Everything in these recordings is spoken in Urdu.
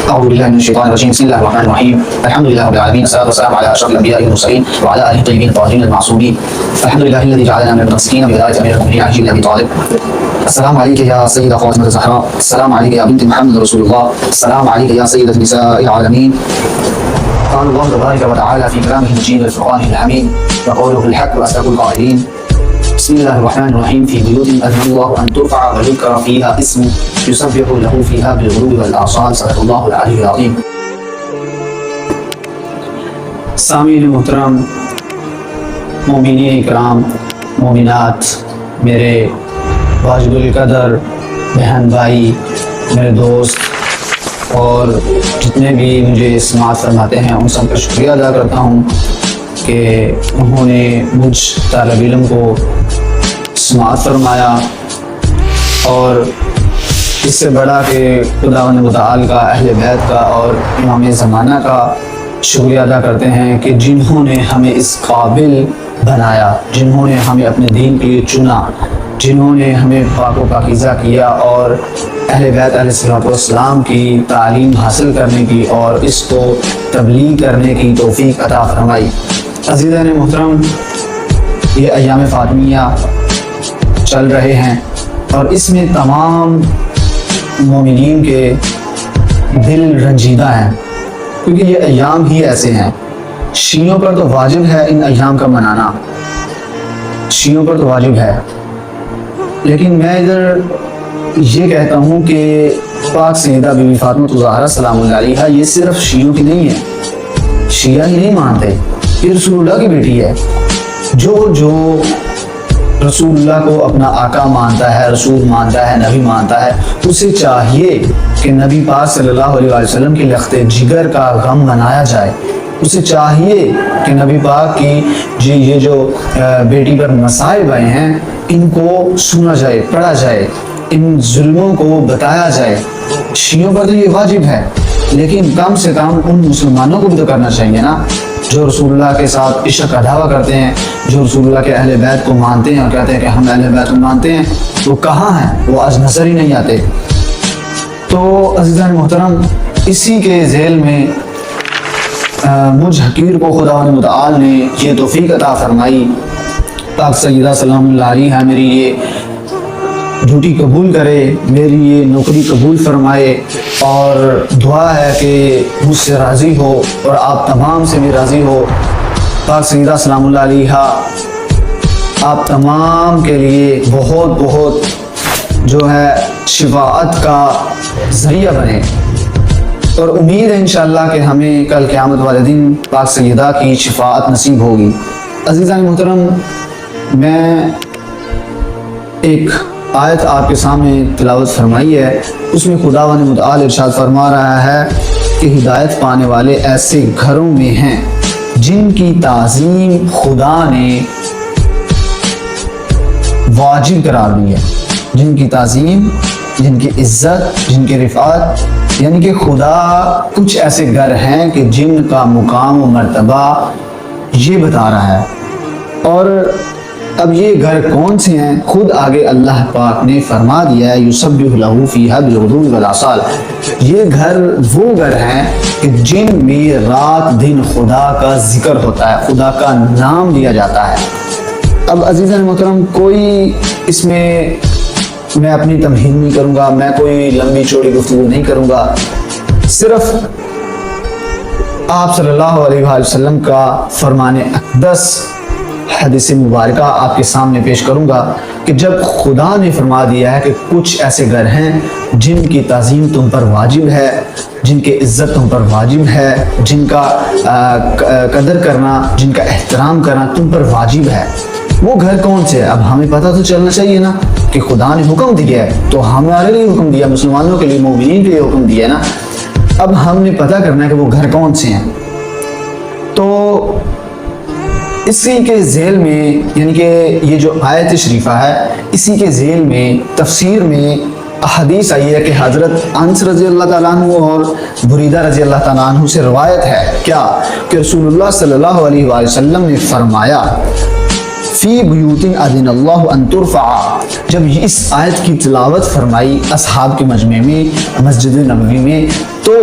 أعوذ بالله من الشيطان الرجيم. بسم الله الرحمن الرحيم. الحمد لله رب العالمين، والصلاة والسلام على أشرف الأنبياء والمرسلين وعلى آله الطيبين الطاهرين المعصومين. الحمد لله الذي جعلنا من المتمسكين بآية أمير المؤمنين علي بن أبي طالب. السلام عليك يا سيدة فاطمة الزهراء، السلام عليك يا بنت محمد رسول الله، السلام عليك يا سيدة نساء العالمين. قال الله تبارك وتعالى في كلامه المجيد والفرقان الحميد وقوله الحق وأصدق القائلين. بسم الله الرحمن الرحيم. في بيوت أذن الله أن ترفع ويذكر فيها اسمه يسبح له فيها بالغدو والآصال. صدق الله العلي العظيم. سامعین محترم، مومنین اکرام، مومنات، میرے واجب القدر بہن بھائی، میرے دوست اور جتنے بھی مجھے سماعت فرماتے ہیں، ان سب کا شکریہ ادا کرتا ہوں کہ انہوں نے مجھ طالب علم کو سماعت فرمایا، اور اس سے بڑا کہ خداوند متعال کا، اہل بیت کا اور امام زمانہ کا شکریہ ادا کرتے ہیں کہ جنہوں نے ہمیں اس قابل بنایا، جنہوں نے ہمیں اپنے دین کے لیے چنا، جنہوں نے ہمیں پاک و پاکیزہ کیا اور اہل بیت علیہ السلام کی تعلیم حاصل کرنے کی اور اس کو تبلیغ کرنے کی توفیق عطا فرمائی۔ عزیزان محترم، یہ ایام فاطمیہ چل رہے ہیں اور اس میں تمام مومنین کے دل رنجیدہ ہیں، کیونکہ یہ ایام ہی ایسے ہیں۔ شیعوں پر تو واجب ہے ان ایام کا منانا، شیعوں پر تو واجب ہے، لیکن میں ادھر یہ کہتا ہوں کہ پاک سیدہ بی بی فاطمہ الزہرا سلام اللہ علیہا یہ صرف شیعوں کی نہیں ہے، شیعہ ہی نہیں مانتے، یہ رسول اللہ کی بیٹی ہے۔ جو رسول اللہ کو اپنا آقا مانتا ہے، رسول مانتا ہے، نبی مانتا ہے، اسے چاہیے کہ نبی پاک صلی اللہ علیہ وسلم کی لخت جگر کا غم منایا جائے، اسے چاہیے کہ نبی پاک کی یہ جو بیٹی پر مصائب آئے ہیں ان کو سنا جائے، پڑھا جائے، ان ظلموں کو بتایا جائے۔ شیعوں پر تو یہ واجب ہے، لیکن کم سے کم ان مسلمانوں کو بھی تو کرنا چاہیے نا، جو رسول اللہ کے ساتھ عشق کا دعویٰ کرتے ہیں، جو رسول اللہ کے اہل بیت کو مانتے ہیں اور کہتے ہیں کہ ہم اہل بیت کو مانتے ہیں، وہ کہاں ہیں؟ وہ آج نظر ہی نہیں آتے۔ تو عزیزان محترم، اسی کے ذیل میں مجھ حقیر کو خداوند متعال نے یہ توفیق عطا فرمائی۔ پاک سیدہ سلام اللہ علیہا میری یہ ڈیوٹی قبول کرے، میری یہ نوکری قبول فرمائے، اور دعا ہے کہ مجھ سے راضی ہو اور آپ تمام سے بھی راضی ہو۔ پاک سیدہ سلام اللہ علیہا آپ تمام کے لیے بہت بہت جو ہے شفاعت کا ذریعہ بنے، اور امید ہے انشاءاللہ کہ ہمیں کل قیامت والے دن پاک سیدہ کی شفاعت نصیب ہوگی۔ عزیزان محترم، میں ایک آیت آپ کے سامنے تلاوت فرمائی ہے، اس میں خداوند متعال ارشاد فرما رہا ہے کہ ہدایت پانے والے ایسے گھروں میں ہیں جن کی تعظیم خدا نے واجب قرار دی ہے، جن کی تعظیم، جن کی عزت، جن کی رفعت، یعنی کہ خدا کچھ ایسے گھر ہیں کہ جن کا مقام و مرتبہ یہ بتا رہا ہے۔ اور اب یہ گھر کون سے ہیں؟ خود آگے اللہ پاک نے فرما دیا ہے، یسبح لہ فیہا بالغدو والآصال۔ یہ گھر وہ گھر ہیں کہ جن میں رات دن خدا کا ذکر ہوتا ہے، خدا کا نام لیا جاتا ہے۔ اب عزیزان محترم، کوئی اس میں اپنی تمہید نہیں کروں گا، میں کوئی لمبی چوڑی گفتگو نہیں کروں گا، صرف آپ صلی اللہ علیہ وآلہ وسلم کا فرمان اقدس حدیث مبارکہ آپ کے سامنے پیش کروں گا کہ جب خدا نے فرما دیا ہے کہ کچھ ایسے گھر ہیں جن کی تعظیم تم پر واجب ہے، جن کی عزت تم پر واجب ہے، جن کا قدر کرنا، جن کا احترام کرنا تم پر واجب ہے، وہ گھر کون سے ہے؟ اب ہمیں پتہ تو چلنا چاہیے نا کہ خدا نے حکم دیا ہے، تو ہمارے لیے حکم دیا، مسلمانوں کے لیے، مومنین کے لیے حکم دیا ہے نا۔ اب ہم نے پتہ کرنا ہے کہ وہ گھر کون سے ہیں۔ تو اسی کے ذیل میں، یعنی کہ یہ جو آیت شریفہ ہے، اسی کے ذیل میں تفسیر میں احادیث آئی ہے کہ حضرت انس رضی اللہ تعالیٰ عنہ اور بریدہ رضی اللہ تعالیٰ عنہ سے روایت ہے کیا کہ رسول اللہ صلی اللہ علیہ وآلہ وسلم نے فرمایا فی بیوتن اذن اللہ ان ترفع، جب اس آیت کی تلاوت فرمائی اصحاب کے مجمع میں مسجد نبوی میں، تو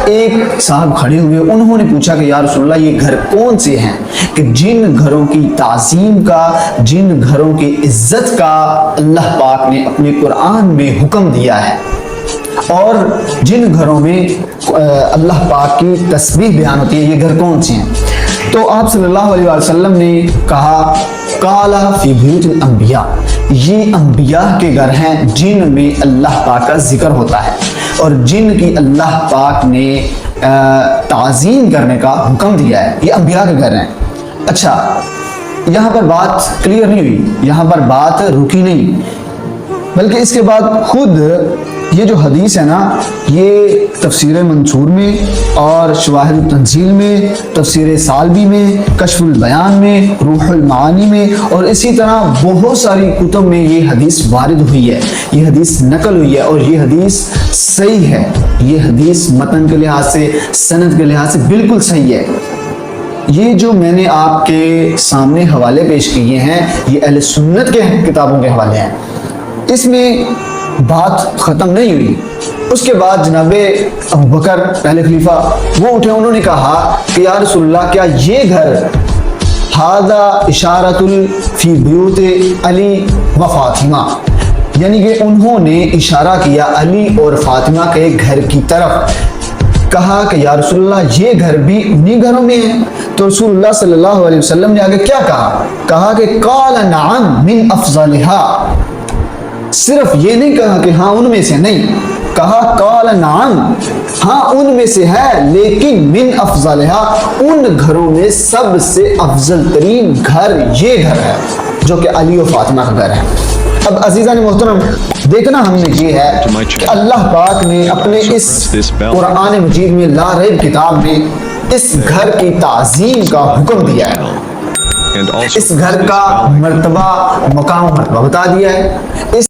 ایک صاحب کھڑے ہوئے، انہوں نے پوچھا کہ یا رسول اللہ یہ گھر کون سے ہیں کہ جن گھروں کی تعظیم کا، جن گھروں کی عزت کا اللہ پاک نے اپنے قرآن میں حکم دیا ہے، اور جن گھروں میں اللہ پاک کی تسبیح بیان ہوتی ہے، یہ گھر کون سے ہیں؟ تو آپ صلی اللہ علیہ وسلم نے کہا قال فی بیوت الانبیاء، یہ انبیاء کے گھر ہیں جن میں اللہ پاک کا ذکر ہوتا ہے اور جن کی اللہ پاک نے تعظیم کرنے کا حکم دیا ہے، یہ انبیاء کے گھر ہیں۔ اچھا، یہاں پر بات کلیئر نہیں ہوئی، یہاں پر بات رکی نہیں، بلکہ اس کے بعد خود یہ جو حدیث ہے نا، یہ تفسیر منصور میں اور شواہد التنزیل میں، تفسیر سالبی میں، کشف البیان میں، روح المعانی میں، اور اسی طرح بہت ساری کتب میں یہ حدیث وارد ہوئی ہے، یہ حدیث نقل ہوئی ہے، اور یہ حدیث صحیح ہے، یہ حدیث متن کے لحاظ سے، سند کے لحاظ سے بالکل صحیح ہے۔ یہ جو میں نے آپ کے سامنے حوالے پیش کیے ہیں، یہ اہل سنت کے کتابوں کے حوالے ہیں، اس میں بات ختم نہیں ہوئی۔ اس کے بعد جناب ابوبکر پہلے خلیفہ وہ اٹھے، انہوں نے کہا کہ یا رسول اللہ کیا یہ گھر ھذا اشارۃ فی بیوت علی و فاطمہ، یعنی کہ انہوں نے اشارہ کیا علی اور فاطمہ کے گھر کی طرف، کہا کہ یا رسول اللہ یہ گھر بھی انہی گھروں میں ہیں؟ تو رسول اللہ صلی اللہ علیہ وسلم نے آگے کیا کہا؟ کہا کہ قال نعم من افضلها، صرف یہ نہیں کہا کہ ہاں ان میں سے، نہیں کہا قال نعم، ہاں ان میں سے ہے، لیکن من افضلها، ان گھروں میں سب سے افضل ترین گھر یہ گھر ہے جو کہ علی و فاطمہ کا گھر ہے۔ اب عزیزان محترم، دیکھنا ہم نے یہ ہے کہ اللہ پاک نے اپنے اس قرآن مجید میں لا ریب کتاب میں اس گھر کی تعظیم کا حکم دیا ہے، اس گھر کا مرتبہ، مقام و مرتبہ بتا دیا ہے، اس